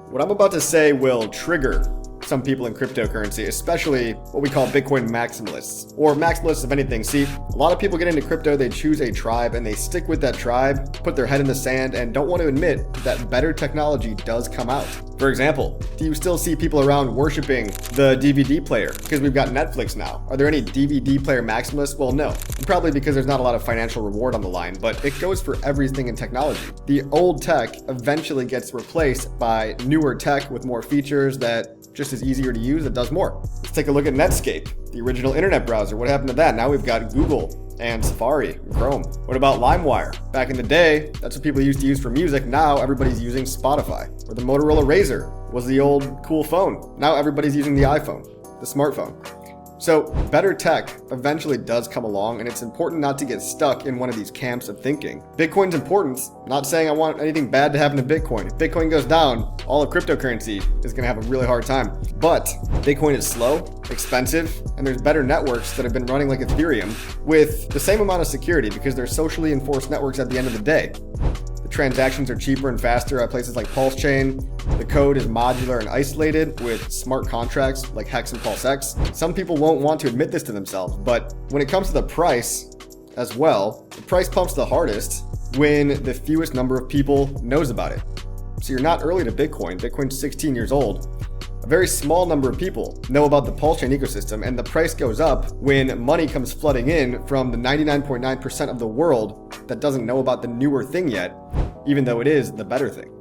What I'm about to say will trigger some people in cryptocurrency, especially what we call Bitcoin maximalists, or maximalists of anything. See, a lot of people get into crypto, they choose a tribe and they stick with that tribe, put their head in the sand, and don't want to admit that better technology does come out. For example, do you still see people around worshiping the DVD player because we've got Netflix now? Are there any DVD player maximalists? Well, no. Probably because there's not a lot of financial reward on the line, but it goes for everything in technology. The old tech eventually gets replaced by newer tech with more features that just is easier to use, that does more. Let's take a look at Netscape, the original internet browser. What happened to that? Now we've got Google and Safari and Chrome. What about LimeWire? Back in the day, that's what people used to use for music. Now everybody's using Spotify. Or the Motorola Razr was the old cool phone. Now everybody's using the iPhone, the smartphone. So better tech eventually does come along, and it's important not to get stuck in one of these camps of thinking. Bitcoin's important. I'm not saying I want anything bad to happen to Bitcoin. If Bitcoin goes down, all of cryptocurrency is going to have a really hard time. But Bitcoin is slow, expensive, and there's better networks that have been running like Ethereum with the same amount of security because they're socially enforced networks at the end of the day. The transactions are cheaper and faster at places like PulseChain. The code is modular and isolated with smart contracts like Hex and PulseX. Some people won't want to admit this to themselves, but when it comes to the price as well, the price pumps the hardest when the fewest number of people knows about it. So you're not early to Bitcoin. Bitcoin's 16 years old. A very small number of people know about the PulseChain ecosystem, and the price goes up when money comes flooding in from the 99.9% of the world that doesn't know about the newer thing yet, even though it is the better thing.